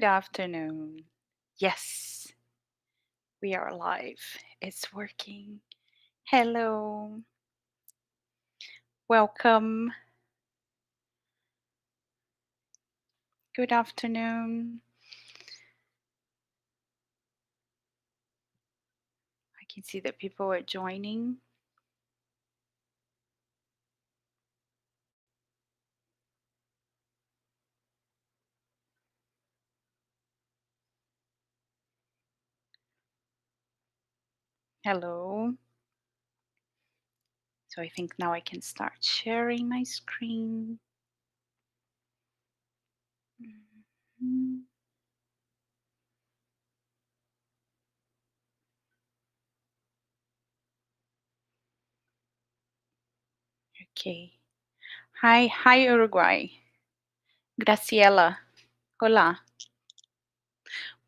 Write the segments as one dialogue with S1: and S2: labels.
S1: Good afternoon. Yes, we are live. It's working. Hello. Welcome. Good afternoon. I can see that people are joining. Hello. So I think now I can start sharing my screen. Mhm. Okay. Hi, Uruguay. Graciela. Hola.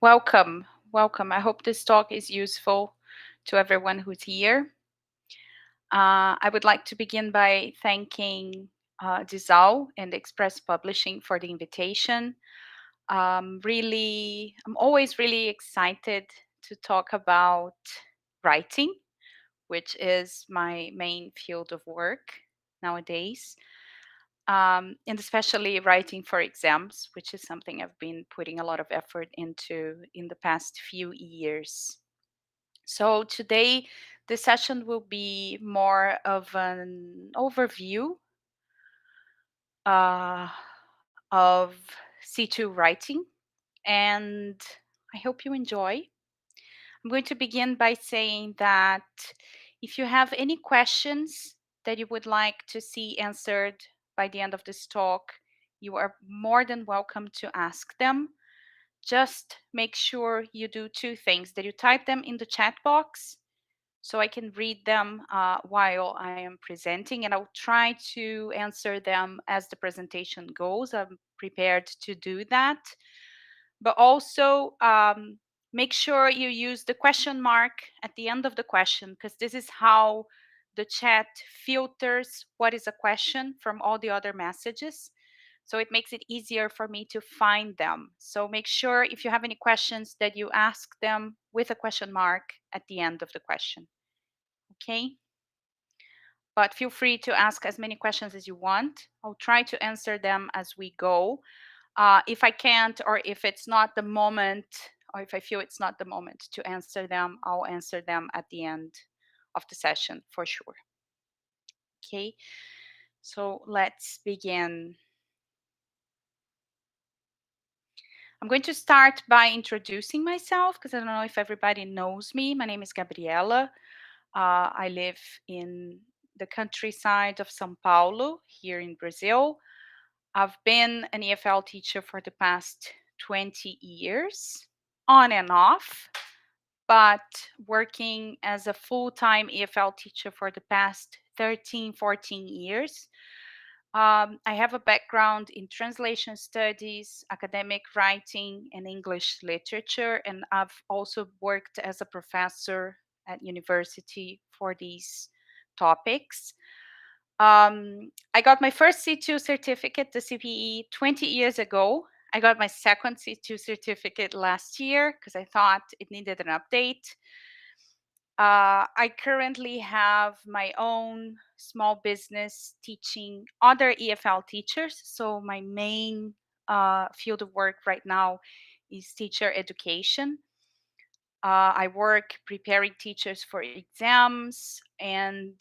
S1: Welcome. I hope this talk is useful to everyone who's here. I would like to begin by thanking Disal and Express Publishing for the invitation. I'm always really excited to talk about writing, which is my main field of work nowadays, and especially writing for exams, which is something I've been putting a lot of effort into in the past few years. So today, this session will be more of an overview uh, of C2 writing, and I hope you enjoy. I'm going to begin by saying that if you have any questions that you would like to see answered by the end of this talk, you are more than welcome to ask them. Just make sure you do two things, that you type them in the chat box so I can read them while I am presenting, and I'll try to answer them as the presentation goes. I'm prepared to do that. But also make sure you use the question mark at the end of the question, because this is how the chat filters what is a question from all the other messages. So it makes it easier for me to find them. So make sure if you have any questions that you ask them with a question mark at the end of the question. Okay? But feel free to ask as many questions as you want. I'll try to answer them as we go. If I can't, or if it's not the moment, or if I feel it's not the moment to answer them, I'll answer them at the end of the session for sure. Okay, so let's begin. I'm going to start by introducing myself because I don't know if everybody knows me. My name is Gabriela. I live in the countryside of São Paulo, here in Brazil. I've been an EFL teacher for the past 20 years, on and off, but working as a full-time EFL teacher for the past 13, 14 years. I have a background in translation studies, academic writing, and English literature, and I've also worked as a professor at university for these topics. I got my first C2 certificate, the CPE, 20 years ago. I got my second C2 certificate last year because I thought it needed an update. I currently have my own small business teaching other EFL teachers. So my main field of work right now is teacher education. I work preparing teachers for exams and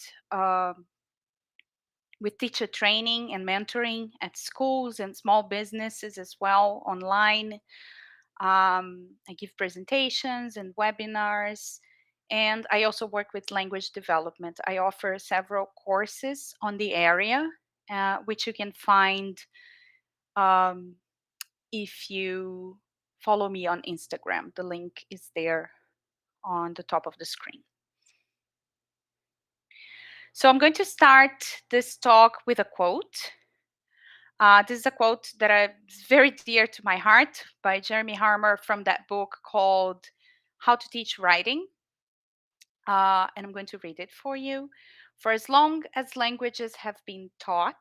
S1: with teacher training and mentoring at schools and small businesses as well online. I give presentations and webinars, and I also work with language development. I offer several courses on the area, which you can find um, if you follow me on Instagram. The link is there on the top of the screen. So I'm going to start this talk with a quote. This is a quote that is very dear to my heart by Jeremy Harmer from that book called How to Teach Writing. And I'm going to read it for you. For as long as languages have been taught,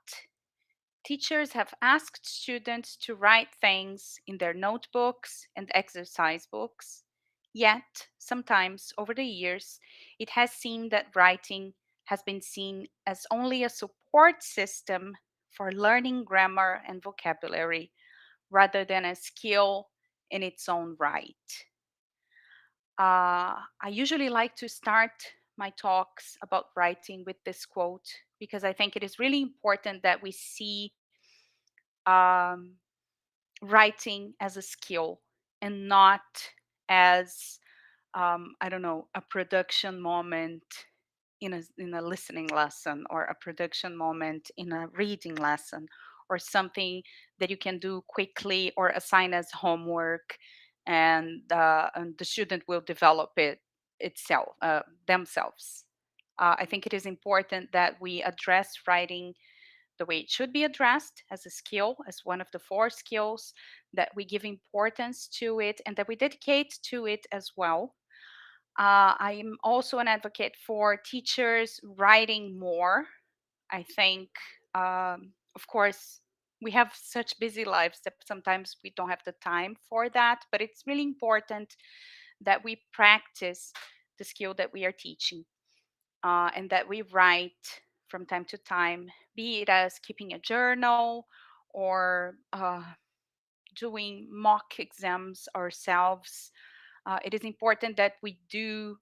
S1: Teachers have asked students to write things in their notebooks and exercise books. Yet, sometimes over the years, it has seemed that writing has been seen as only a support system for learning grammar and vocabulary rather than a skill in its own right. I usually like to start my talks about writing with this quote because I think it is really important that we see um, writing as a skill and not as I don't know, a production moment in a listening lesson, or a production moment in a reading lesson, or something that you can do quickly or assign as homework, and the student will develop it itself themselves. I think it is important that we address writing the way it should be addressed, as a skill, as one of the four skills, that we give importance to it and that we dedicate to it as well. I'm also an advocate for teachers writing more. I think, of course, we have such busy lives that sometimes we don't have the time for that, but it's really important that we practice the skill that we are teaching, and that we write from time to time, be it as keeping a journal or doing mock exams ourselves. It is important that we do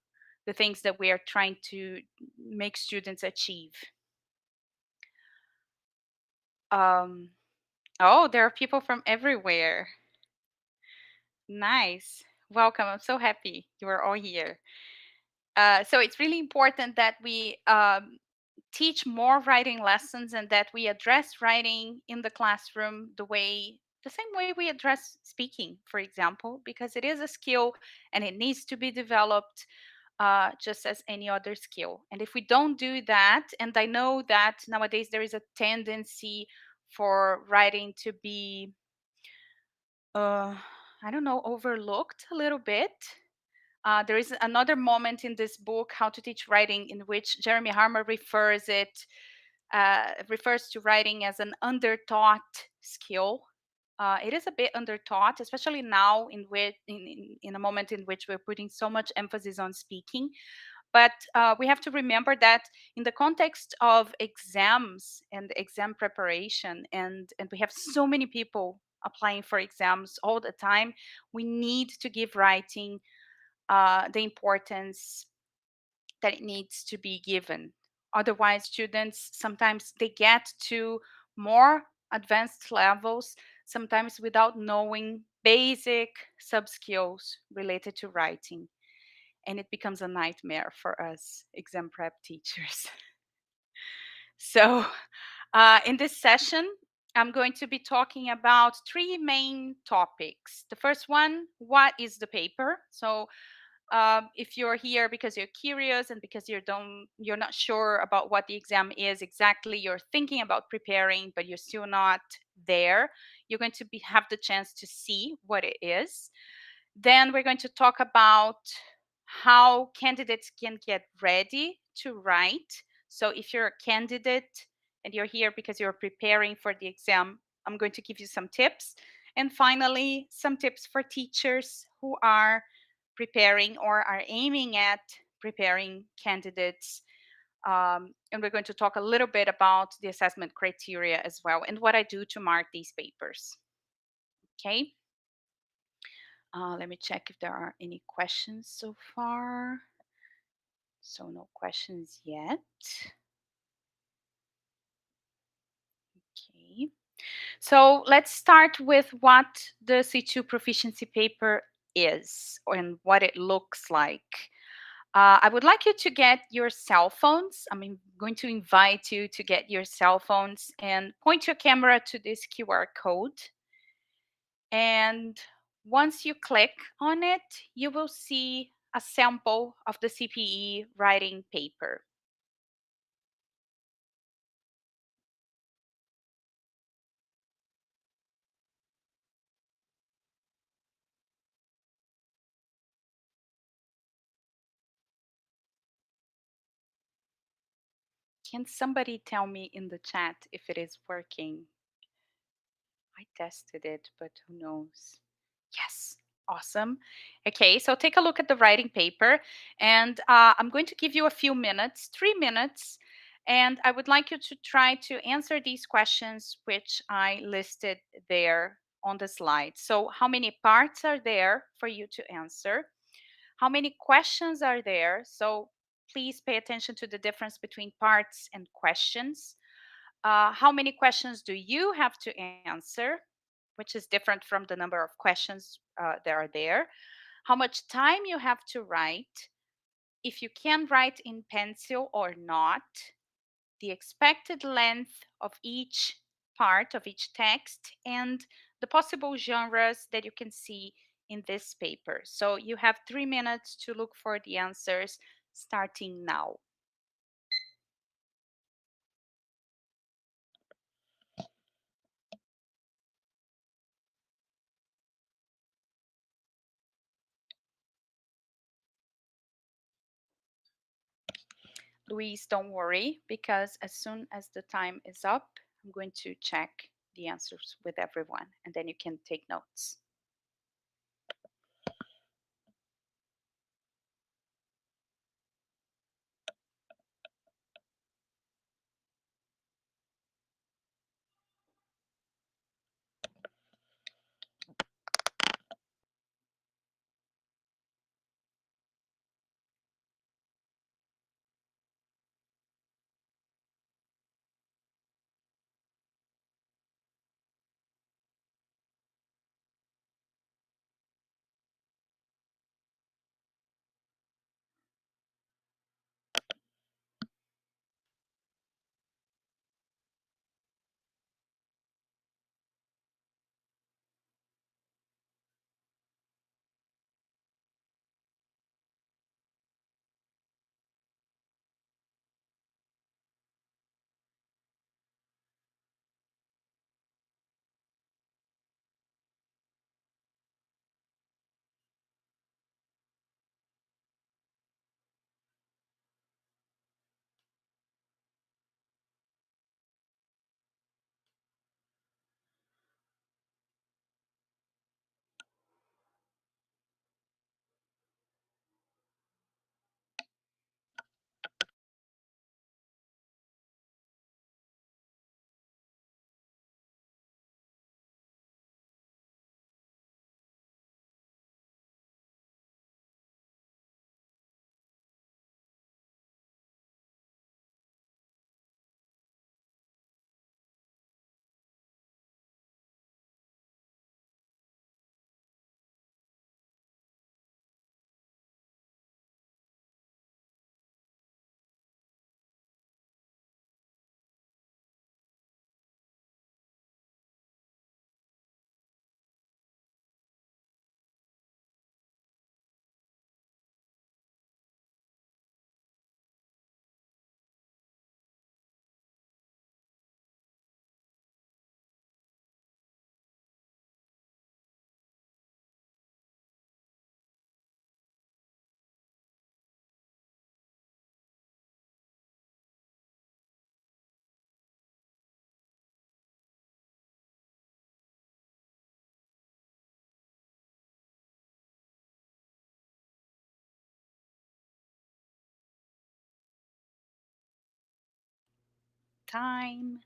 S1: the things that we are trying to make students achieve. Um, oh, there are people from everywhere. Nice. Welcome. I'm so happy you are all here. So it's really important that we teach more writing lessons and that we address writing in the classroom the same way we address speaking, for example, because it is a skill and it needs to be developed just as any other skill. And if we don't do that, and I know that nowadays there is a tendency for writing to be, uh, I don't know, overlooked a little bit. There is another moment in this book, How to Teach Writing, in which Jeremy Harmer refers to writing as an undertaught skill. It is a bit undertaught, especially now in a moment in which we're putting so much emphasis on speaking. But we have to remember that in the context of exams and exam preparation, and we have so many people applying for exams all the time, we need to give writing the importance that it needs to be given. Otherwise, students sometimes they get to more advanced levels, sometimes without knowing basic sub skills related to writing. And it becomes a nightmare for us exam prep teachers. So, in this session, I'm going to be talking about three main topics. The first one, what is the paper? So, if you're here because you're curious and because you're not sure about what the exam is exactly, you're thinking about preparing but you're still not there, you're going to have the chance to see what it is. Then we're going to talk about how candidates can get ready to write. So if you're a candidate and you're here because you're preparing for the exam, I'm going to give you some tips. And finally, some tips for teachers who are preparing or are aiming at preparing candidates. And we're going to talk a little bit about the assessment criteria as well and what I do to mark these papers. Okay. Let me check if there are any questions so far. So no questions yet. Okay. So let's start with what the C2 proficiency paper is and what it looks like. I would like you to get your cell phones. I'm going to invite you to get your cell phones and point your camera to this QR code. And once you click on it, you will see a sample of the CPE writing paper. Can somebody tell me in the chat if it is working? I tested it, but who knows? Yes, awesome. Okay, so take a look at the writing paper, and I'm going to give you a few minutes, 3 minutes, and I would like you to try to answer these questions which I listed there on the slide. So, how many parts are there for you to answer? How many questions are there? So, please pay attention to the difference between parts and questions. How many questions do you have to answer, which is different from the number of questions that are there? How much time you have to write, if you can write in pencil or not, the expected length of each part of each text, and the possible genres that you can see in this paper. So you have 3 minutes to look for the answers starting now. Louise, don't worry, because as soon as the time is up, I'm going to check the answers with everyone, and then you can take notes. Time.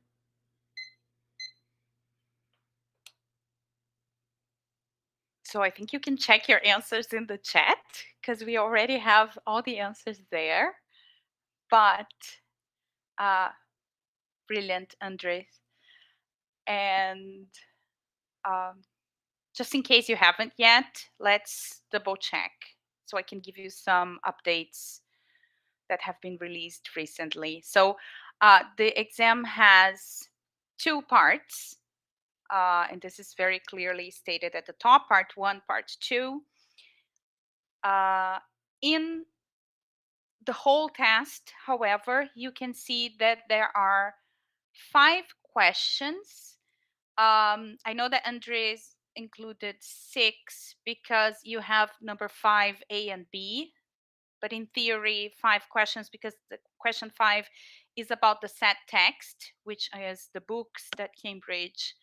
S1: So I think you can check your answers in the chat because we already have all the answers there. But uh, brilliant, Andres. And um, just in case you haven't yet, let's double check so I can give you some updates that have been released recently. So the exam has two parts, and this is very clearly stated at the top, part one, part two. In the whole test, however, you can see that there are 5 questions. I know that Andres included 6 because you have number 5, A and B, but in theory, 5 questions because the question 5 is about the set text, which is the books that Cambridge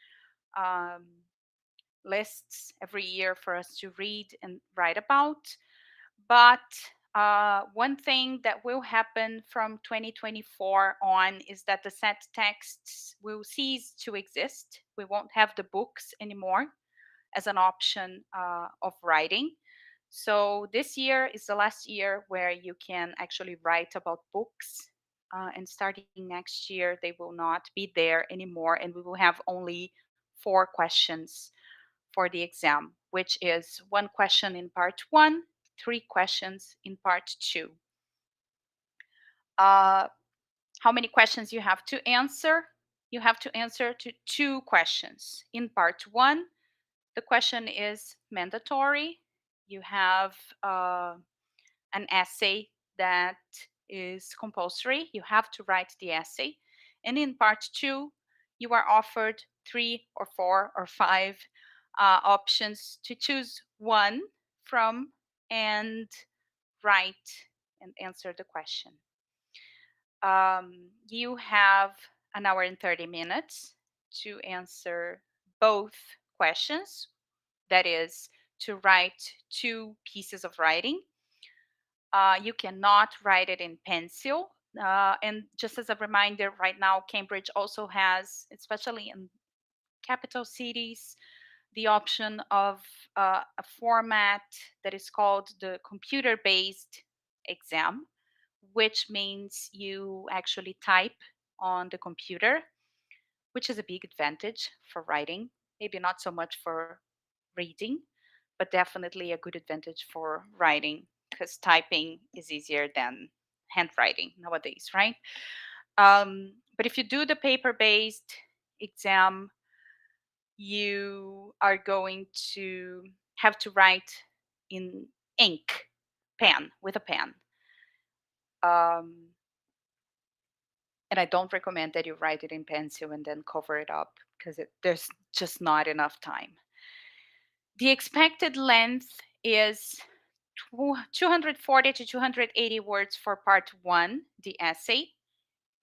S1: um, lists every year for us to read and write about. But one thing that will happen from 2024 on is that the set texts will cease to exist. We won't have the books anymore as an option of writing. So this year is the last year where you can actually write about books. And starting next year, they will not be there anymore, and we will have only 4 questions for the exam, which is 1 question in part 1, 3 questions in part 2. Uh, how many questions you have to answer? You have to answer to 2 questions. In part 1, the question is mandatory. You have an essay that is compulsory. You have to write the essay. And in part 2, you are offered 3 or 4 or 5 options to choose one from and write and answer the question. You have an hour and 30 minutes to answer both questions. That is, to write 2 pieces of writing. You cannot write it in pencil. And just as a reminder, right now, Cambridge also has, especially in capital cities, the option of a format that is called the computer based exam, which means you actually type on the computer, which is a big advantage for writing. Maybe not so much for reading, but definitely a good advantage for writing because typing is easier than handwriting nowadays, right? But if you do the paper based exam, you are going to have to write in ink, pen, with a pen. Um, and I don't recommend that you write it in pencil and then cover it up because there's just not enough time. The expected length is 240 to 280 words for part 1, the essay,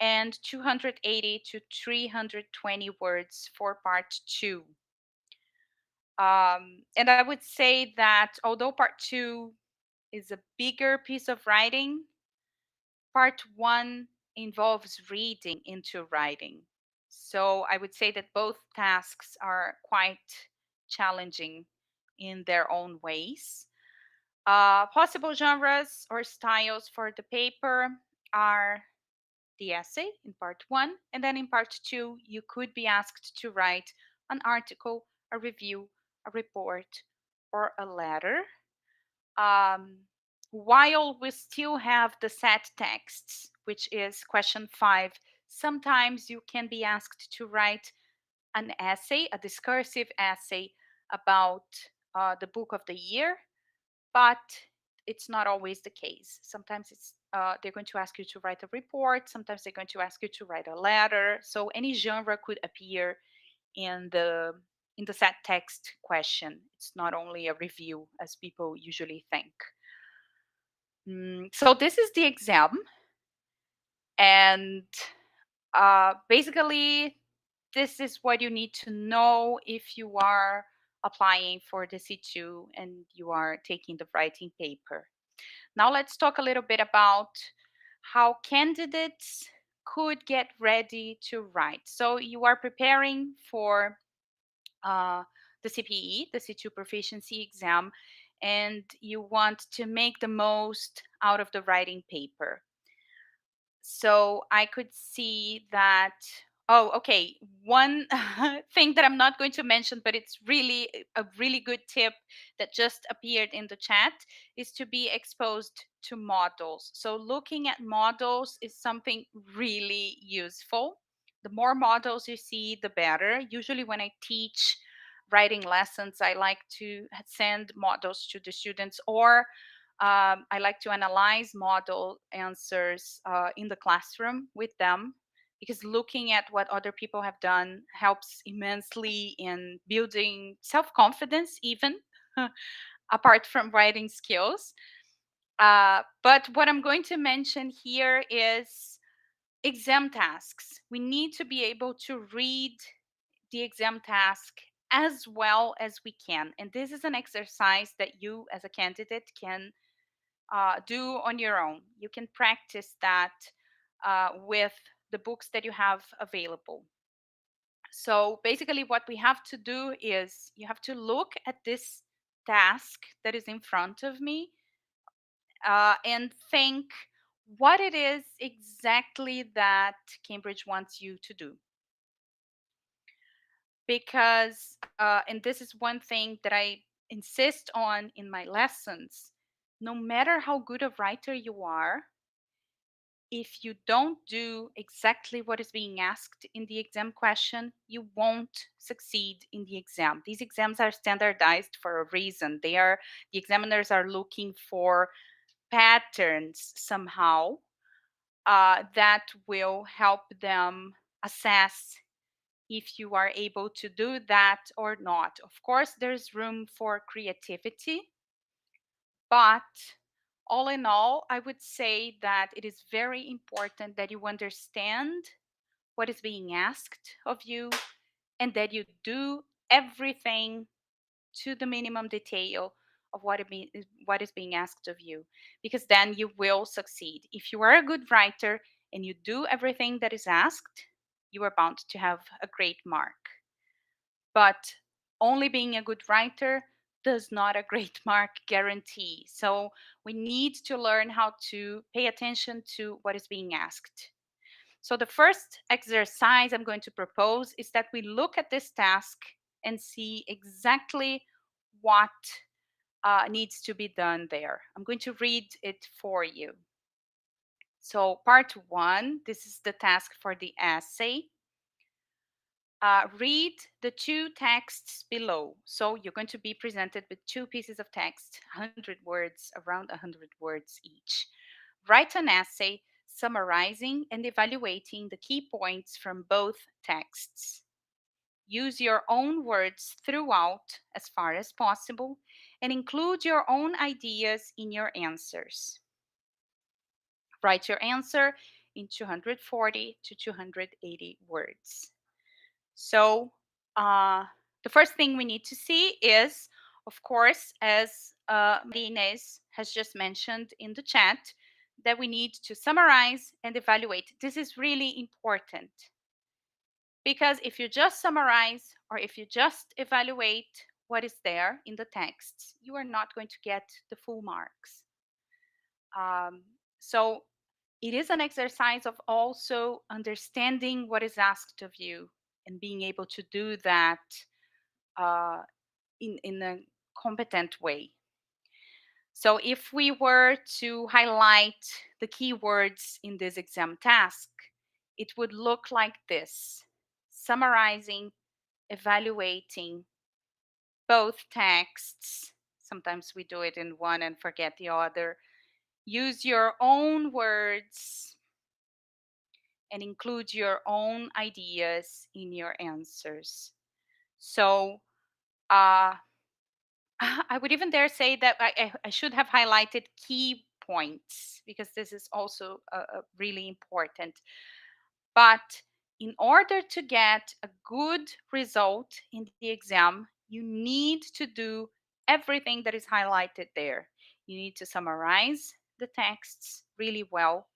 S1: and 280 to 320 words for part 2. And I would say that although part 2 is a bigger piece of writing, part 1 involves reading into writing. So I would say that both tasks are quite challenging in their own ways. Possible genres or styles for the paper are the essay in part 1, and then in part 2, you could be asked to write an article, a review, a report, or a letter. Um, while we still have the set texts, which is question 5, sometimes you can be asked to write an essay, a discursive essay about the book of the year, but it's not always the case. Sometimes they're going to ask you to write a report. Sometimes they're going to ask you to write a letter. So any genre could appear in the set text question. It's not only a review as people usually think. So this is the exam, and basically this is what you need to know if you are applying for the C2 and you are taking the writing paper. Now let's talk a little bit about how candidates could get ready to write. So you are preparing for uh, the CPE, the C2 proficiency exam, and you want to make the most out of the writing paper. So I could see that. Oh, okay. One thing that I'm not going to mention, but it's really a really good tip that just appeared in the chat is to be exposed to models. So looking at models is something really useful. The more models you see, the better. Usually, when I teach writing lessons, I like to send models to the students, or I like to analyze model answers in the classroom with them, because looking at what other people have done helps immensely in building self confidence, even apart from writing skills. But what I'm going to mention here is exam tasks. We need to be able to read the exam task as well as we can. And this is an exercise that you, as a candidate, can do on your own. You can practice that with the books that you have available. So basically, what we have to do is you have to look at this task that is in front of me and think what it is exactly that Cambridge wants you to do. Because, and this is one thing that I insist on in my lessons, no matter how good a writer you are, if you don't do exactly what is being asked in the exam question, you won't succeed in the exam. These exams are standardized for a reason. The examiners are looking for patterns somehow that will help them assess if you are able to do that or not. Of course, there's room for creativity, but all in all, I would say that it is very important that you understand what is being asked of you and that you do everything to the minimum detail of what is being asked of you, because then you will succeed. If you are a good writer and you do everything that is asked, you are bound to have a great mark. But only being a good writer does not a great mark guarantee. So we need to learn how to pay attention to what is being asked. So the first exercise I'm going to propose is that we look at this task and see exactly what needs to be done there. I'm going to read it for you. So part one, this is the task for the essay. Read the two texts below. So you're going to be presented with two pieces of text, 100 words, around 100 words each. Write an essay summarizing and evaluating the key points from both texts. Use your own words throughout as far as possible and include your own ideas in your answers. Write your answer in 240 to 280 words. So, the first thing we need to see is, of course, as Marines has just mentioned in the chat, that we need to summarize and evaluate. This is really important because if you just summarize or if you just evaluate what is there in the texts, you are not going to get the full marks. So it is an exercise of also understanding what is asked of you and being able to do that uh, in a competent way. So if we were to highlight the keywords in this exam task, it would look like this: summarizing, evaluating both texts. Sometimes we do it in one and forget the other. Use your own words and include your own ideas in your answers. So I would even dare say that I should have highlighted key points because this is also really important. But in order to get a good result in the exam, you need to do everything that is highlighted there. You need to summarize the texts really well,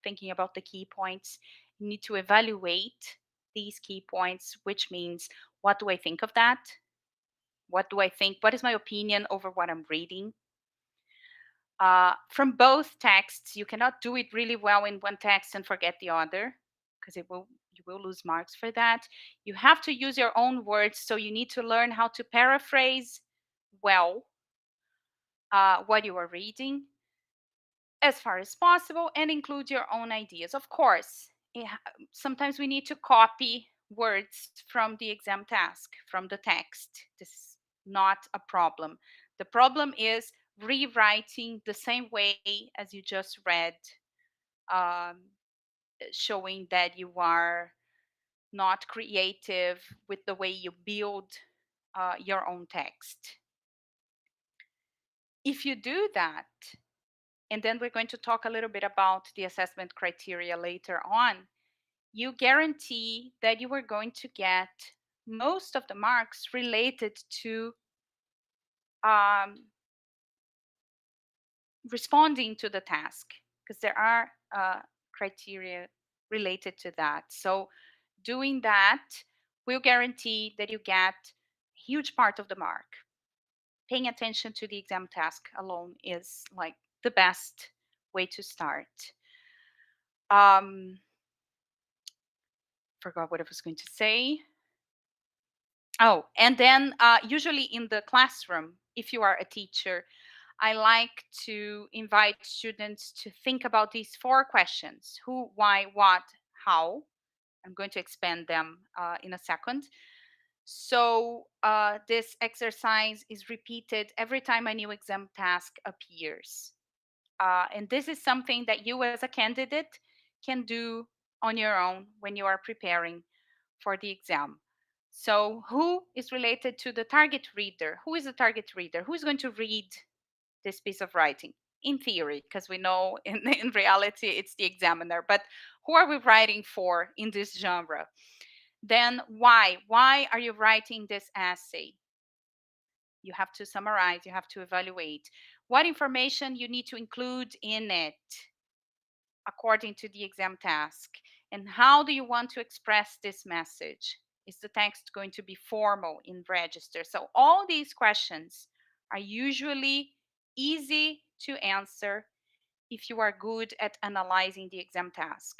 S1: thinking about the key points. You need to evaluate these key points, which means, what do I think of that? What do I think? What is my opinion over what I'm reading? From both texts, you cannot do it really well in one text and forget the other, because you will lose marks for that. You have to use your own words, so you need to learn how to paraphrase well what you are reading as far as possible and include your own ideas. Of course, sometimes we need to copy words from the exam task, from the text. This is not a problem. The problem is rewriting the same way as you just read, um, showing that you are not creative with the way you build your own text. If you do that, and then we're going to talk a little bit about the assessment criteria later on, you guarantee that you are going to get most of the marks related to um, responding to the task, because there are criteria related to that. So doing that will guarantee that you get a huge part of the mark. Paying attention to the exam task alone is like the best way to start. Forgot what I was going to say. Oh, and then usually in the classroom, if you are a teacher, I like to invite students to think about these 4 questions: who, why, what, how. I'm going to expand them in a second. So this exercise is repeated every time a new exam task appears. And this is something that you as a candidate can do on your own when you are preparing for the exam. So who is related to the target reader? Who is the target reader? Who is going to read this piece of writing? In theory, because we know in reality it's the examiner, but who are we writing for in this genre? Then why? Why are you writing this essay? You have to summarize, you have to evaluate. What information you need to include in it according to the exam task? And how do you want to express this message? Is the text going to be formal in register? So all these questions are usually easy to answer if you are good at analyzing the exam task.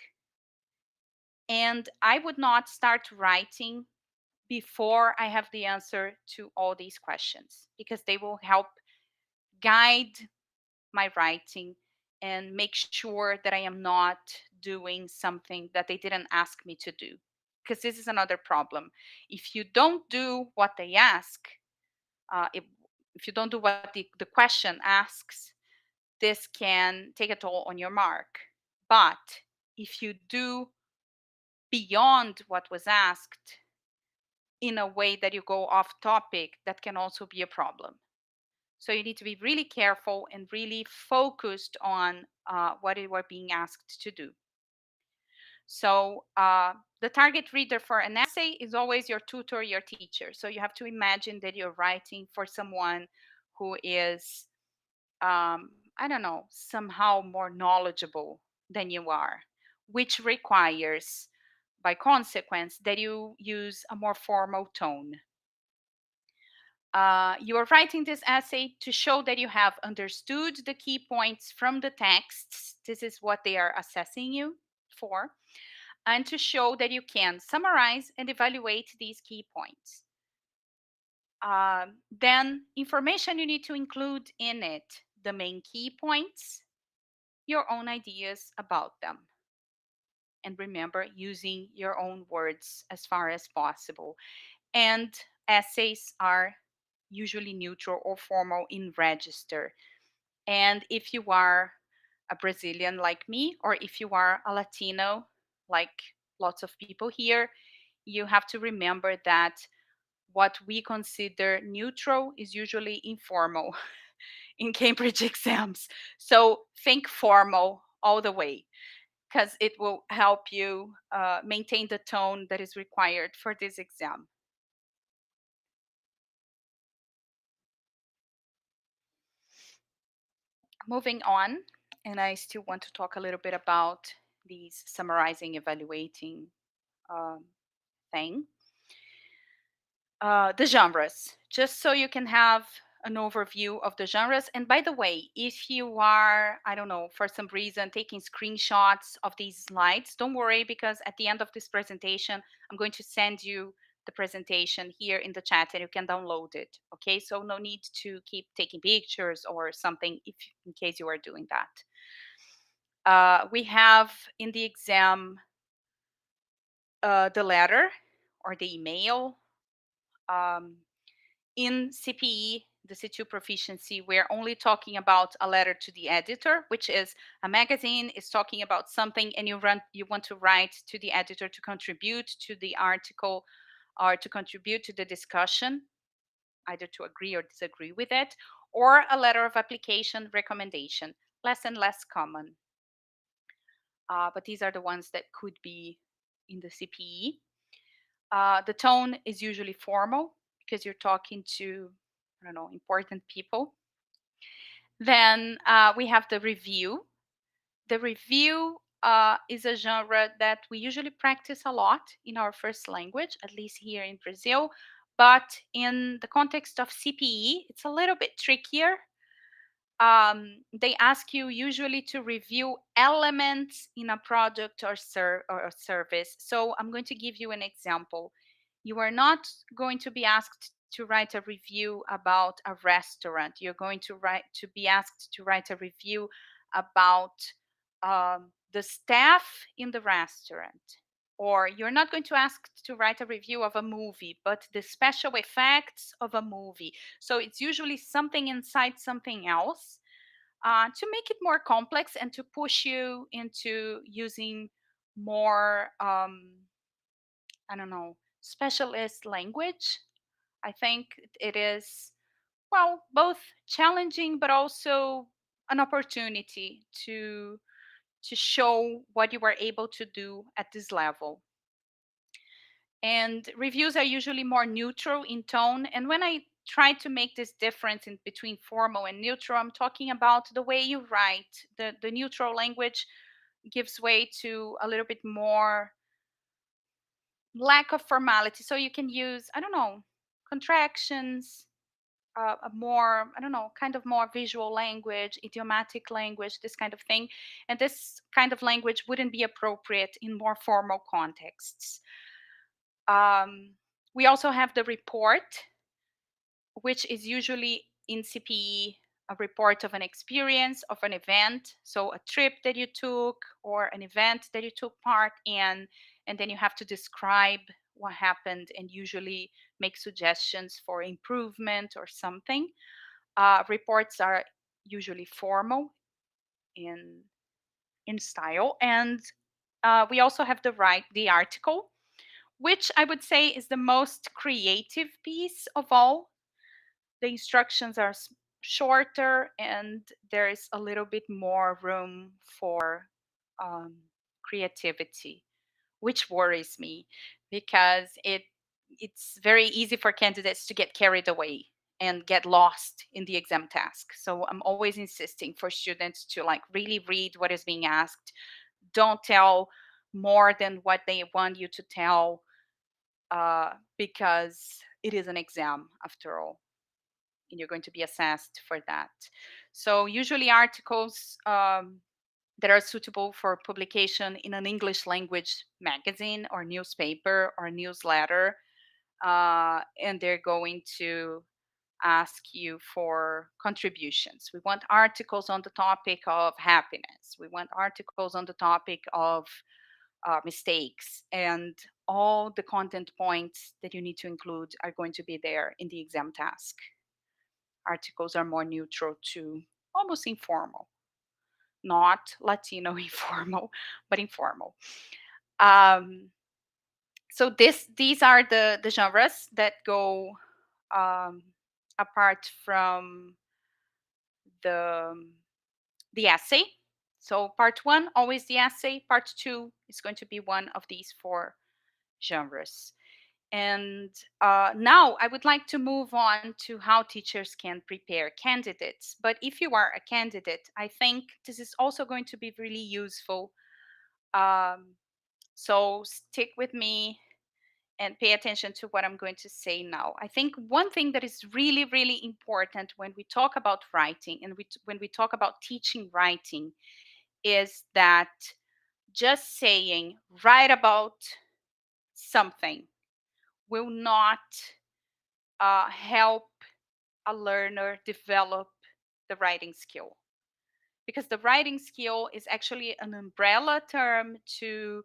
S1: And I would not start writing before I have the answer to all these questions, because they will help guide my writing and make sure that I am not doing something that they didn't ask me to do. Because this is another problem. If you don't do what they ask, if you don't do what the question asks, this can take a toll on your mark. But if you do beyond what was asked in a way that you go off topic, that can also be a problem. So you need to be really careful and really focused on what you are being asked to do. So the target reader for an essay is always your tutor, your teacher. So you have to imagine that you're writing for someone who is, I don't know, somehow more knowledgeable than you are, which requires, by consequence, that you use a more formal tone. You are writing this essay to show that you have understood the key points from the texts. This is what they are assessing you for, and to show that you can summarize and evaluate these key points. Then, information you need to include in it: the main key points, your own ideas about them. And remember, using your own words as far as possible. And essays are usually neutral or formal in register. And if you are a Brazilian like me, or if you are a Latino like lots of people here, you have to remember that what we consider neutral is usually informal in Cambridge exams. So think formal all the way, because it will help you maintain the tone that is required for this exam. Moving on, and I still want to talk a little bit about these summarizing, evaluating um, thing. The genres, just so you can have an overview of the genres. And by the way, if you are, I don't know, for some reason taking screenshots of these slides, don't worry, because at the end of this presentation, I'm going to send you the presentation here in the chat and you can download it. Okay, so no need to keep taking pictures or something if in case you are doing that. We have in the exam the letter or the email. Um, in CPE, the C2 proficiency, we're only talking about a letter to the editor, which is a magazine is talking about something, and you want to write to the editor to contribute to the article or to contribute to the discussion, either to agree or disagree with it, or a letter of application recommendation, less and less common. But these are the ones that could be in the CPE. The tone is usually formal because you're talking to, I don't know, important people. Then we have the review. The review is a genre that we usually practice a lot in our first language, at least here in Brazil. But in the context of CPE, it's a little bit trickier. They ask you usually to review elements in a product or a service. So I'm going to give you an example. You are not going to be asked to write a review about a restaurant. You're going to be asked to write a review about the staff in the restaurant. Or you're not going to ask to write a review of a movie, but the special effects of a movie. So it's usually something inside something else to make it more complex and to push you into using more, I don't know, specialist language. I think it is, well, both challenging but also an opportunity to show what you were able to do at this level. And reviews are usually more neutral in tone. And when I try to make this difference in between formal and neutral, I'm talking about the way you write. The neutral language gives way to a little bit more lack of formality. So you can use, I don't know, contractions, a more, I don't know, kind of more visual language, idiomatic language, this kind of thing. And this kind of language wouldn't be appropriate in more formal contexts. Um, we also have the report, which is usually in CPE a report of an experience, of an event. So a trip that you took or an event that you took part in, and then you have to describe what happened and usually make suggestions for improvement or something. Reports are usually formal in style, and we also have the article, which I would say is the most creative piece of all. The instructions are shorter and there is a little bit more room for um, creativity, which worries me because it's very easy for candidates to get carried away and get lost in the exam task. So I'm always insisting for students to like really read what is being asked. Don't tell more than what they want you to tell, because it is an exam after all, and you're going to be assessed for that. So usually articles that are suitable for publication in an English language magazine or newspaper or newsletter, and they're going to ask you for contributions. We want articles on the topic of happiness. We want articles on the topic of mistakes, and all the content points that you need to include are going to be there in the exam task. Articles are more neutral to almost informal, not Latino informal, but informal. Um, so these are the genres that go um, apart from the the essay. So part one, always the essay. Part two is going to be one of these four genres. And now I would like to move on to how teachers can prepare candidates. But if you are a candidate, I think this is also going to be really useful. Um, so stick with me and pay attention to what I'm going to say now. I think one thing that is really, really important when we talk about writing and when we talk about teaching writing is that just saying write about something will not help a learner develop the writing skill, because the writing skill is actually an umbrella term to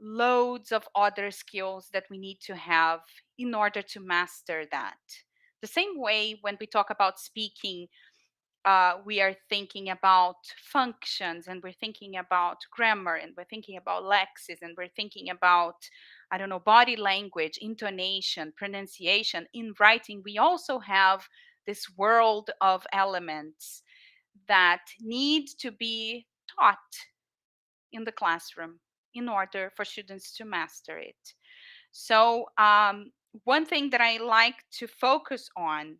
S1: loads of other skills that we need to have in order to master that. The same way when we talk about speaking, we are thinking about functions and we're thinking about grammar and we're thinking about lexis and we're thinking about, I don't know, body language, intonation, pronunciation. In writing, we also have this world of elements that need to be taught in the classroom in order for students to master it. So one thing that I like to focus on,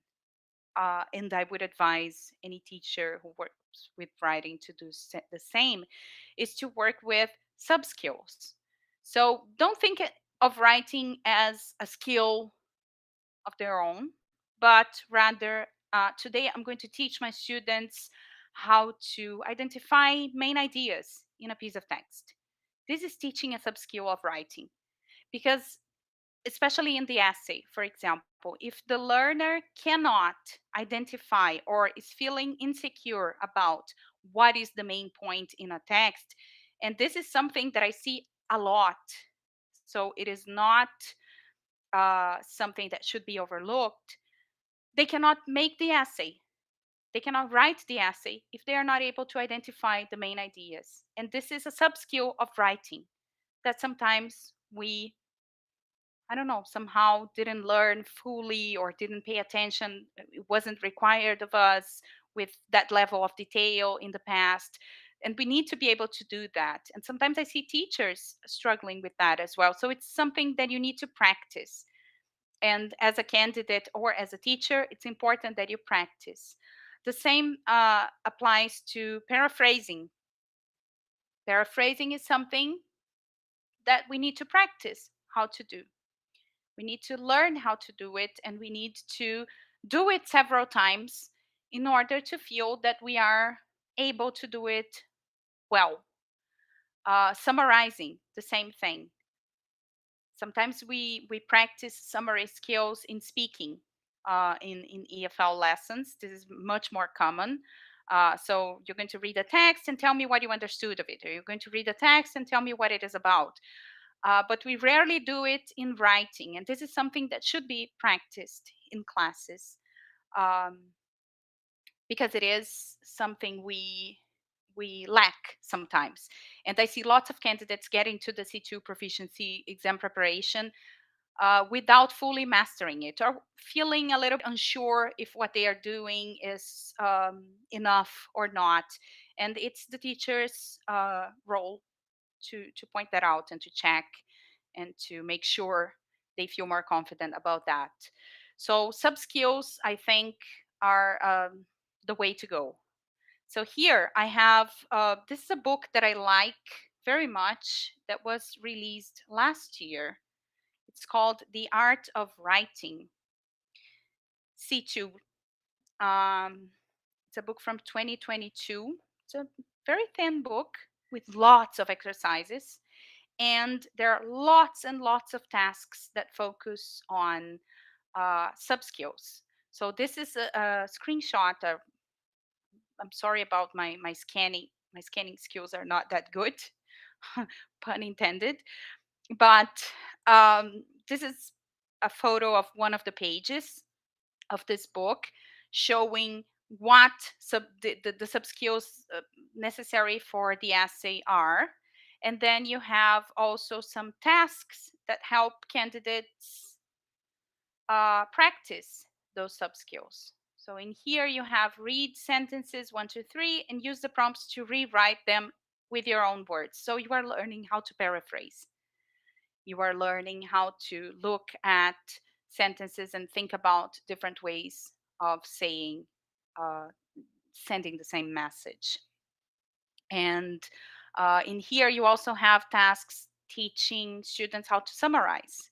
S1: and I would advise any teacher who works with writing to do the same, is to work with subskills. So don't think of writing as a skill of their own, but rather, today I'm going to teach my students how to identify main ideas in a piece of text. This is teaching a subskill of writing, because especially in the essay, for example, if the learner cannot identify or is feeling insecure about what is the main point in a text, and this is something that I see a lot, so it is not something that should be overlooked. They cannot make the essay. They cannot write the essay if they are not able to identify the main ideas. And this is a sub skill of writing that sometimes we, I don't know, somehow didn't learn fully or didn't pay attention. It wasn't required of us with that level of detail in the past. And we need to be able to do that. And sometimes I see teachers struggling with that as well. So it's something that you need to practice. And as a candidate or as a teacher, it's important that you practice. The same applies to paraphrasing. Paraphrasing is something that we need to practice how to do. We need to learn how to do it, and we need to do it several times in order to feel that we are able to do it well. Summarizing, the same thing. Sometimes we practice summary skills in speaking in EFL lessons. This is much more common. So you're going to read a text and tell me what you understood of it, or you're going to read a text and tell me what it is about. But we rarely do it in writing, and this is something that should be practiced in classes, um, because it is something we lack sometimes. And I see lots of candidates getting to the C2 proficiency exam preparation without fully mastering it, or feeling a little unsure if what they are doing is enough or not. And it's the teacher's role to point that out and to check and to make sure they feel more confident about that. So sub skills, I think, are the way to go. So here I have, this is a book that I like very much that was released last year. It's called The Art of Writing, C2. Um, it's a book from 2022. It's a very thin book with lots of exercises. And there are lots and lots of tasks that focus on sub skills. So this is a screenshot. I'm sorry about my scanning. My scanning skills are not that good, pun intended. But this is a photo of one of the pages of this book, showing what the sub skills necessary for the essay are. And then you have also some tasks that help candidates practice those sub skills. So in here you have read sentences 1 to 3 and use the prompts to rewrite them with your own words. So you are learning how to paraphrase. You are learning how to look at sentences and think about different ways of saying, uh, sending the same message. And in here, you also have tasks teaching students how to summarize.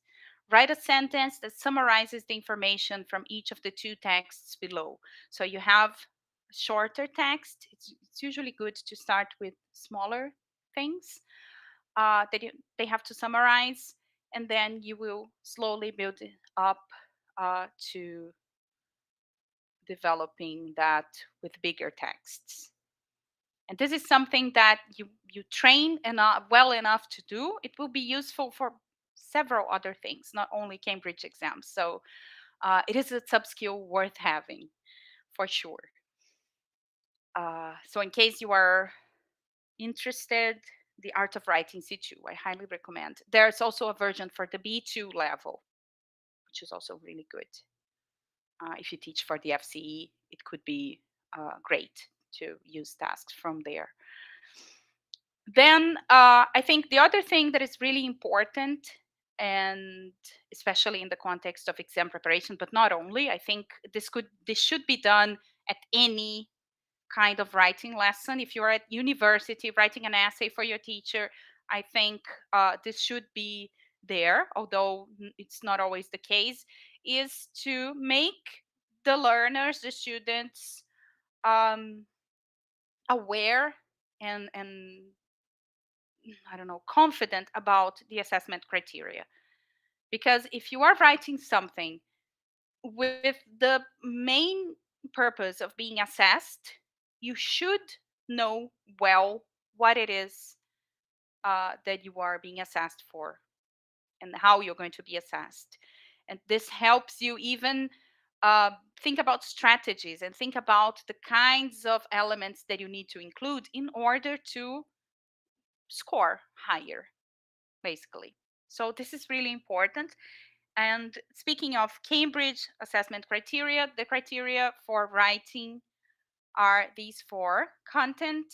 S1: Write a sentence that summarizes the information from each of the two texts below. So you have shorter text. It's usually good to start with smaller things they have to summarize, and then you will slowly build it up to developing that with bigger texts. And this is something that you train well enough to do. It will be useful for several other things, not only Cambridge exams. So it is a sub skill worth having for sure. So in case you are interested, the art of writing C2, I highly recommend. There's also a version for the B2 level, which is also really good. If you teach for the FCE, it could be great to use tasks from there. Then I think the other thing that is really important and especially in the context of exam preparation, but not only. I think this should be done at any kind of writing lesson. If you're at university writing an essay for your teacher, I think this should be there, although it's not always the case, is to make the learners, the students, um, aware and I don't know, confident about the assessment criteria. Because if you are writing something with the main purpose of being assessed, you should know well what it is that you are being assessed for and how you're going to be assessed. And this helps you even uh, think about strategies and think about the kinds of elements that you need to include in order to score higher, basically. So this is really important. And speaking of Cambridge assessment criteria, the criteria for writing are these four: content,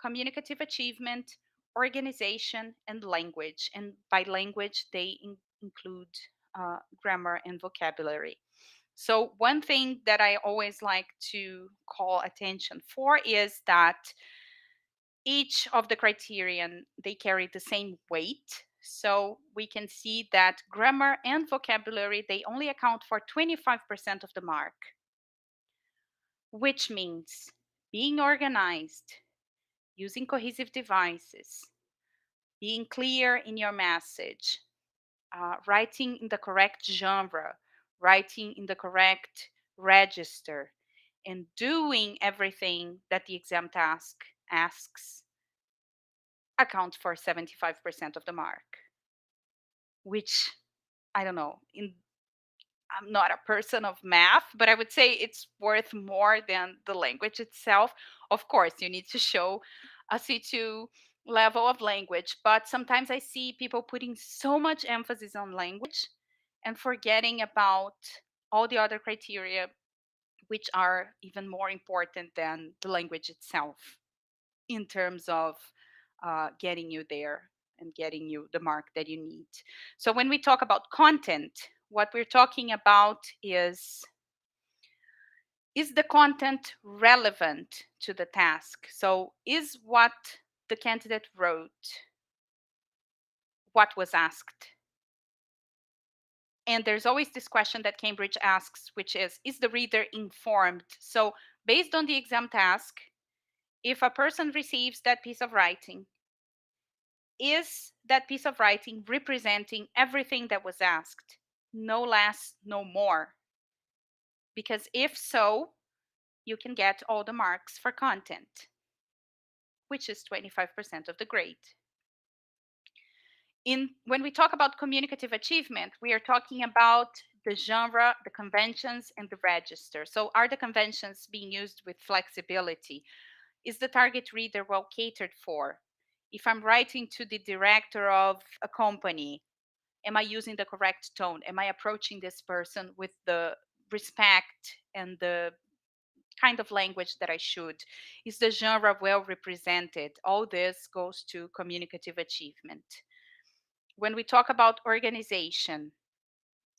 S1: communicative achievement, organization, and language. And by language, they include grammar and vocabulary. So, one thing that I always like to call attention for is that each of the criterion they carry the same weight. So we can see that grammar and vocabulary they only account for 25% of the mark, which means being organized, using cohesive devices, being clear in your message, writing in the correct genre, writing in the correct register, and doing everything that the exam task asks account for 75% of the mark, which I don't know. I'm not a person of math, but I would say it's worth more than the language itself. Of course, you need to show a C2 level of language, but sometimes I see people putting so much emphasis on language and forgetting about all the other criteria, which are even more important than the language itself in terms of getting you there and getting you the mark that you need. So when we talk about content, what we're talking about is the content relevant to the task? So is what the candidate wrote what was asked? And there's always this question that Cambridge asks, which is the reader informed? So based on the exam task, if a person receives that piece of writing, is that piece of writing representing everything that was asked? No less, no more. Because if so, you can get all the marks for content, which is 25% of the grade. When we talk about communicative achievement, we are talking about the genre, the conventions, and the register. So are the conventions being used with flexibility? Is the target reader well catered for? If I'm writing to the director of a company, am I using the correct tone? Am I approaching this person with the respect and the kind of language that I should? Is the genre well represented? All this goes to communicative achievement. When we talk about organization,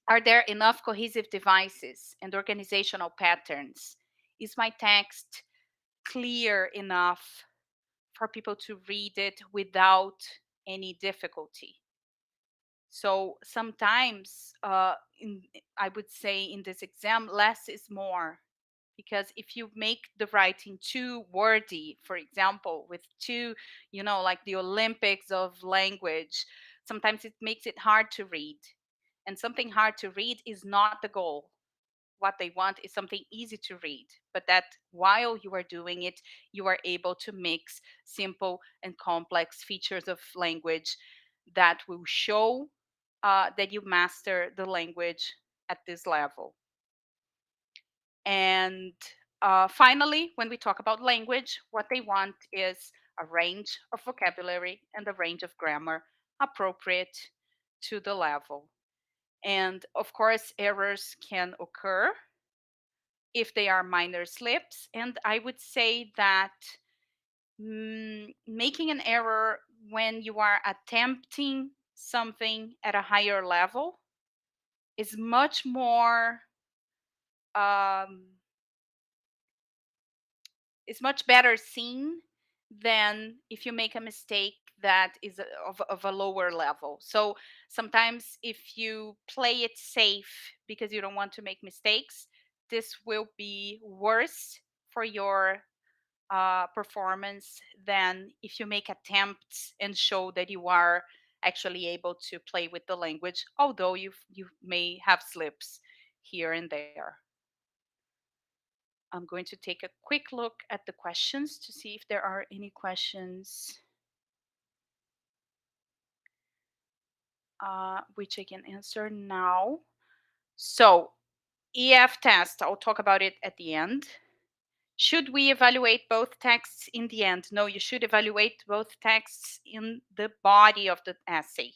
S1: are there enough cohesive devices and organizational patterns? Is my text clear enough for people to read it without any difficulty? So sometimes, I would say in this exam, less is more. Because if you make the writing too wordy, for example, with too, like the Olympics of language, sometimes it makes it hard to read. And something hard to read is not the goal. What they want is something easy to read, but that while you are doing it, you are able to mix simple and complex features of language that will show that you master the language at this level. And finally, when we talk about language, what they want is a range of vocabulary and a range of grammar appropriate to the level. And of course, errors can occur if they are minor slips. And I would say that making an error when you are attempting something at a higher level is much more um, is much better seen than if you make a mistake that is of a lower level. So sometimes if you play it safe because you don't want to make mistakes, this will be worse for your performance than if you make attempts and show that you are actually able to play with the language, although you may have slips here and there. I'm going to take a quick look at the questions to see if there are any questions which I can answer now. So, EF test, I'll talk about it at the end. Should we evaluate both texts in the end? No, you should evaluate both texts in the body of the essay.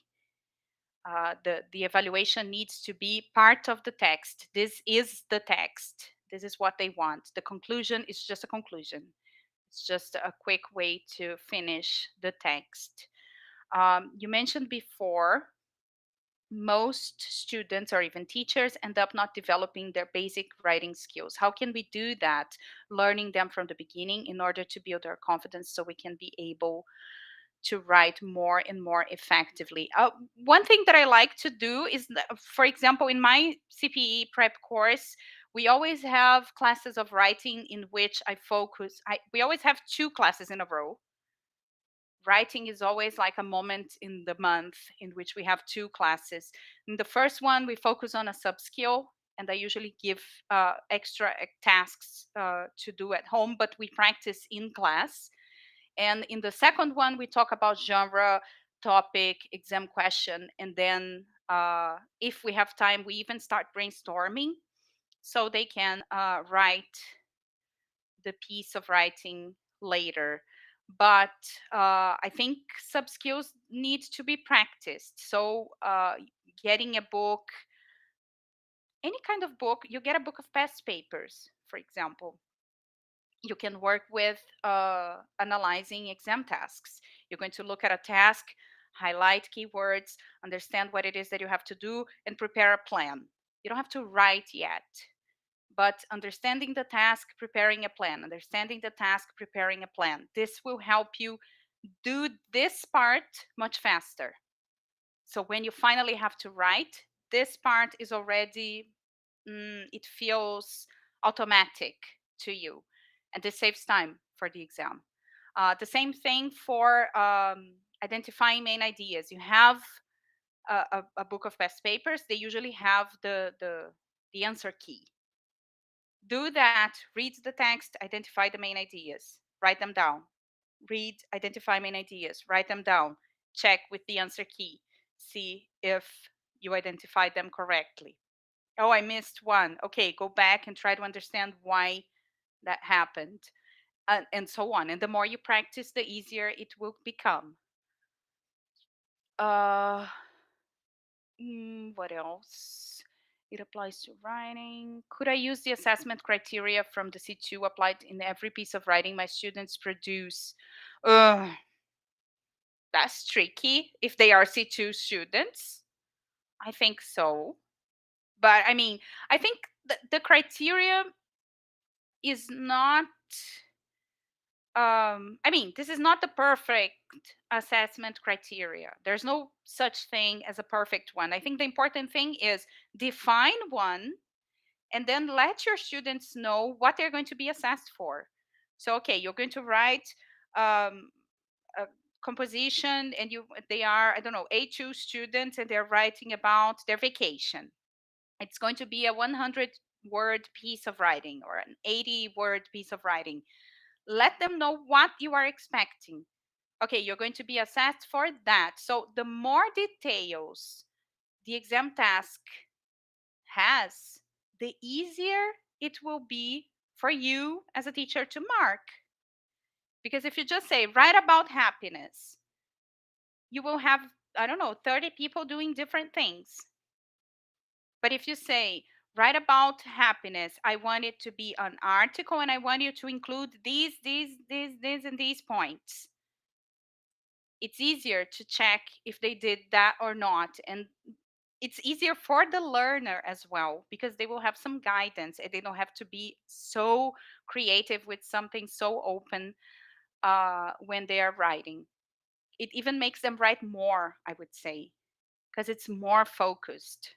S1: The evaluation needs to be part of the text. This is the text. This is what they want. The conclusion is just a conclusion. It's just a quick way to finish the text. You mentioned before, most students or even teachers end up not developing their basic writing skills. How can we do that? Learning them from the beginning in order to build our confidence so we can be able to write more and more effectively. One thing that I like to do is, for example, in my CPE prep course, we always have classes of writing in which I focus. We always have two classes in a row. Writing is always like a moment in the month in which we have two classes. In the first one, we focus on a subskill, and I usually give extra tasks to do at home, but we practice in class. And in the second one, we talk about genre, topic, exam question, and then if we have time, we even start brainstorming so they can write the piece of writing later. But I think sub skills need to be practiced. So getting a book, any kind of book, you get a book of past papers, for example. You can work with analyzing exam tasks. You're going to look at a task, highlight keywords, understand what it is that you have to do, and prepare a plan. You don't have to write yet, but understanding the task, preparing a plan, understanding the task, preparing a plan. This will help you do this part much faster. So when you finally have to write, this part is already, it feels automatic to you. And this saves time for the exam. The same thing for identifying main ideas. You have a book of past papers, they usually have the answer key. Do that, read the text, identify the main ideas, write them down. Read, identify main ideas, write them down, check with the answer key, see if you identified them correctly. Oh, I missed one. Okay, go back and try to understand why that happened, and so on. And the more you practice, the easier it will become. Uh, what else? It applies to writing. Could I use the assessment criteria from the C2 applied in every piece of writing my students produce? Uh, that's tricky if they are C2 students. I think so. But I mean, I think the criteria is not, I mean, this is not the perfect assessment criteria. There's no such thing as a perfect one. I think the important thing is define one and then let your students know what they're going to be assessed for. So, okay, you're going to write um, a composition, and they are, I don't know, A2 students, and they're writing about their vacation. It's going to be a 100-word piece of writing or an 80-word piece of writing. Let them know what you are expecting. Okay, you're going to be assessed for that. So the more details the exam task has, the easier it will be for you as a teacher to mark. Because if you just say, write about happiness, you will have, I don't know, 30 people doing different things. But if you say, write about happiness, I want it to be an article and I want you to include these, and these points. it's easier to check if they did that or not. And it's easier for the learner as well, because they will have some guidance and they don't have to be so creative with something so open when they are writing. It even makes them write more, I would say, because it's more focused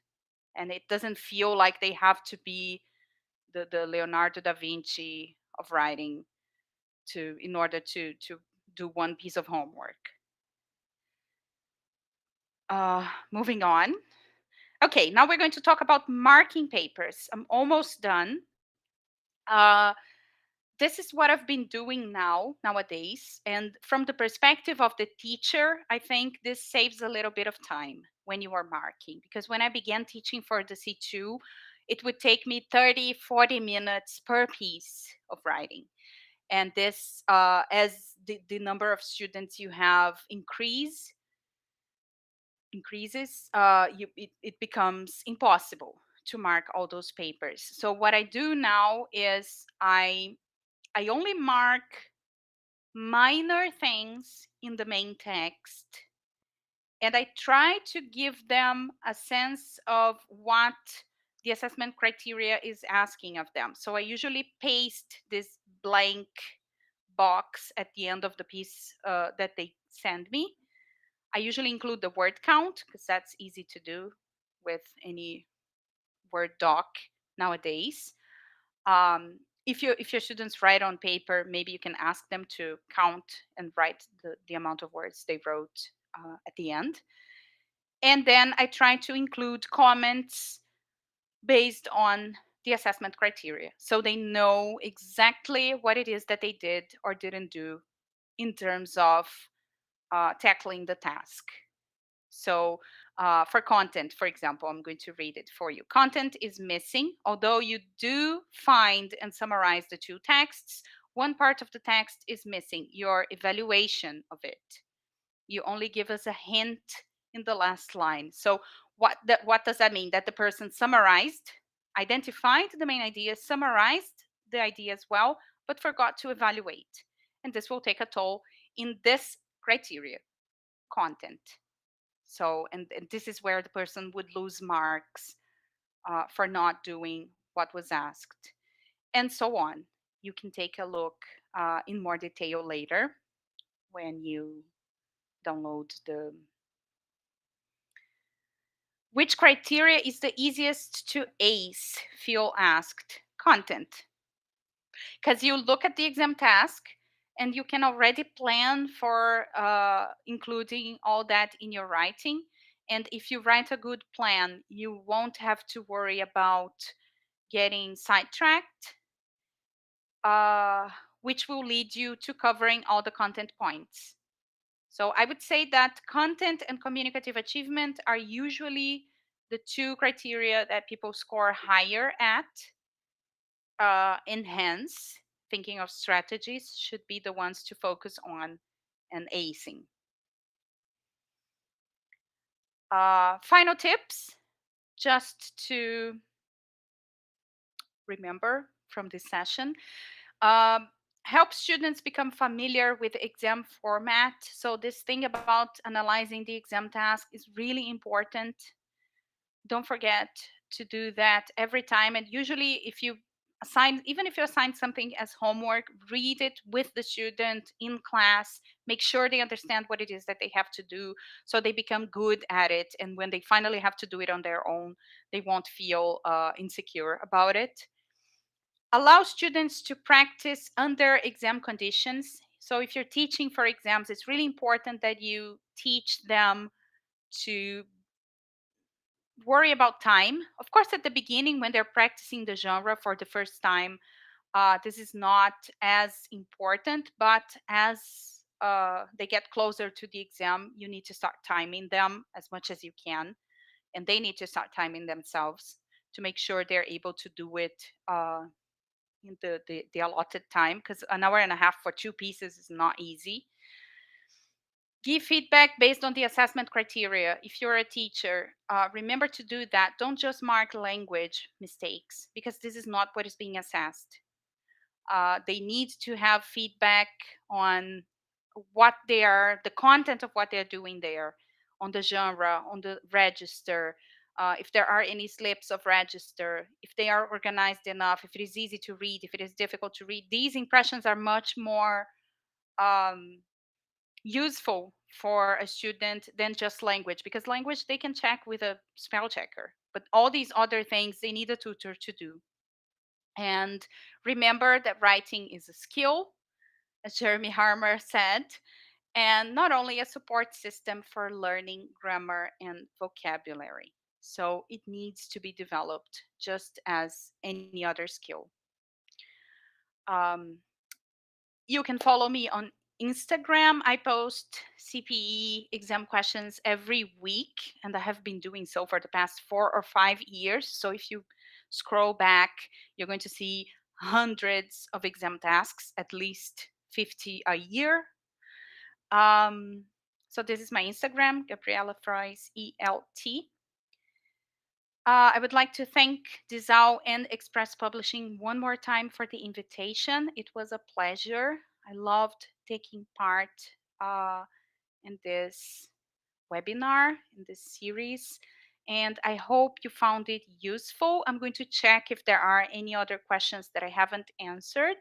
S1: and it doesn't feel like they have to be the Leonardo da Vinci of writing to in order to do one piece of homework. Moving on. Okay, now we're going to talk about marking papers. I'm almost done. Uh, this is what I've been doing nowadays. And from the perspective of the teacher, I think this saves a little bit of time when you are marking. Because when I began teaching for the C2, it would take me 30, 40 minutes per piece of writing. And this, as the number of students you have increases, it becomes impossible to mark all those papers. So what I do now is I only mark minor things in the main text, and I try to give them a sense of what the assessment criteria is asking of them. So I usually paste this blank box at the end of the piece that they send me. I usually include the word count because that's easy to do with any Word doc nowadays. If your students write on paper, maybe you can ask them to count and write the amount of words they wrote at the end. And then I try to include comments based on the assessment criteria. So they know exactly what it is that they did or didn't do in terms of tackling the task. So for content, for example, I'm going to read it for you. Content is missing. Although you do find and summarize the two texts, one part of the text is missing, your evaluation of it. You only give us a hint in the last line. So what does that mean? That the person summarized, identified the main idea, summarized the idea as well, but forgot to evaluate. And this will take a toll in this criteria, content. So, and this is where the person would lose marks for not doing what was asked, and so on. You can take a look in more detail later when you download the. Which criteria is the easiest to ace? Feel asked. Content. Because you look at the exam task and you can already plan for including all that in your writing. And if you write a good plan, you won't have to worry about getting sidetracked, uh, which will lead you to covering all the content points. So I would say that content and communicative achievement are usually the two criteria that people score higher at. And hence, thinking of strategies should be the ones to focus on and acing. Final tips, just to remember from this session. Um, help students become familiar with the exam format. So this thing about analyzing the exam task is really important. Don't forget to do that every time. And usually if you assign, even if you assign something as homework, read it with the student in class, make sure they understand what it is that they have to do so they become good at it. And when they finally have to do it on their own, they won't feel insecure about it. Allow students to practice under exam conditions. So if you're teaching for exams, it's really important that you teach them to worry about time. Of course, at the beginning, when they're practicing the genre for the first time, this is not as important, but as they get closer to the exam, you need to start timing them as much as you can. And they need to start timing themselves to make sure they're able to do it in the allotted time, because an hour and a half for two pieces is not easy. Give feedback based on the assessment criteria. If you're a teacher, remember to do that. Don't just mark language mistakes, because this is not what is being assessed. They need to have feedback on what they are, the content of what they're doing there, on the genre, on the register, if there are any slips of register, if they are organized enough, if it is easy to read, if it is difficult to read. These impressions are much more um, useful for a student than just language, because language they can check with a spell checker, but all these other things they need a tutor to do. And remember that writing is a skill, as Jeremy Harmer said, and not only a support system for learning grammar and vocabulary. So it needs to be developed just as any other skill. Um, you can follow me on Instagram. I post CPE exam questions every week, and I have been doing so for the past 4 or 5 years. So if you scroll back, you're going to see hundreds of exam tasks, at least 50 a year. Um, so this is my Instagram, Gabriela Froes, ELT. I would like to thank Disal and Express Publishing one more time for the invitation. It was a pleasure. I loved taking part in this webinar, in this series, and I hope you found it useful. I'm going to check if there are any other questions that I haven't answered.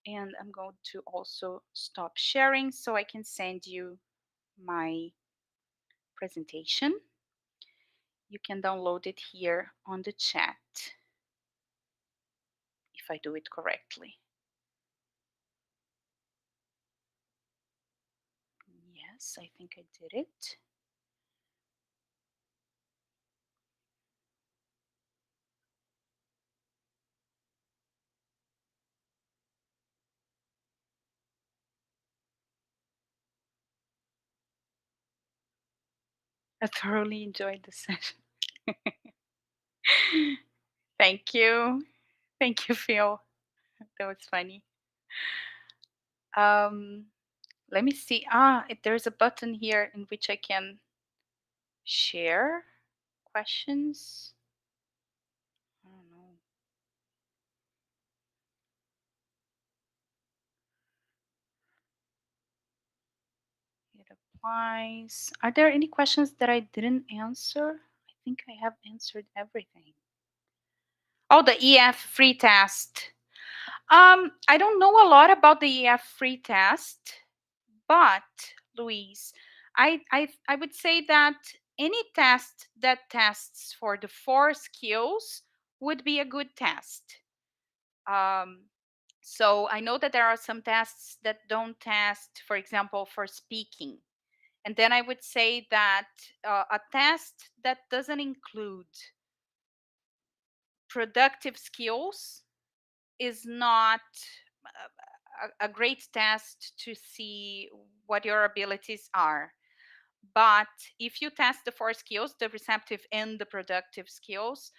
S1: And I'm going to also stop sharing so I can send you my presentation. You can download it here on the chat if I do it correctly. Yes, I think I did it. I thoroughly enjoyed the session. Thank you. Thank you, Phil. That was funny. Um, Let me see. There's a button here in which I can share questions. I don't know. It applies. Are there any questions that I didn't answer? I think I have answered everything. Oh, the EF free test. I don't know a lot about the EF free test, but Louise, I would say that any test that tests for the 4 skills would be a good test. Um, so I know that there are some tests that don't test, for example, for speaking. And then I would say that a test that doesn't include productive skills is not a great test to see what your abilities are. But if you test the 4 skills, the receptive and the productive skills,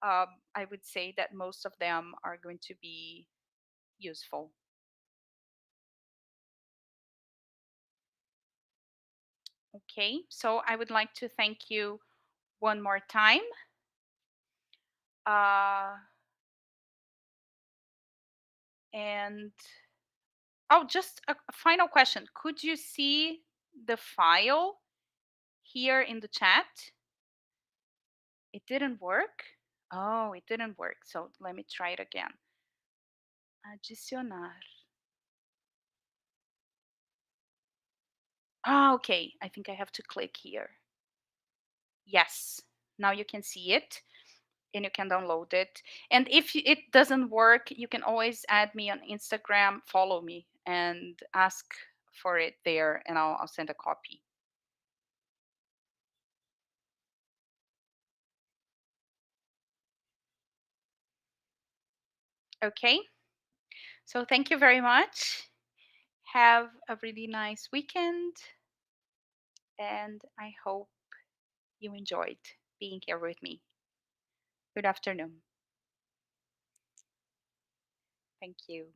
S1: I would say that most of them are going to be useful. Okay, so I would like to thank you one more time. Uh, and oh, just a final question. Could you see the file here in the chat? It didn't work? Oh, it didn't work. So let me try it again. Adicionar. Ah, okay. I think I have to click here. Yes. Now you can see it and you can download it. And if it doesn't work, you can always add me on Instagram, follow me, and ask for it there, and I'll send a copy. Okay. So thank you very much. Have a really nice weekend, and I hope you enjoyed being here with me. Good afternoon. Thank you.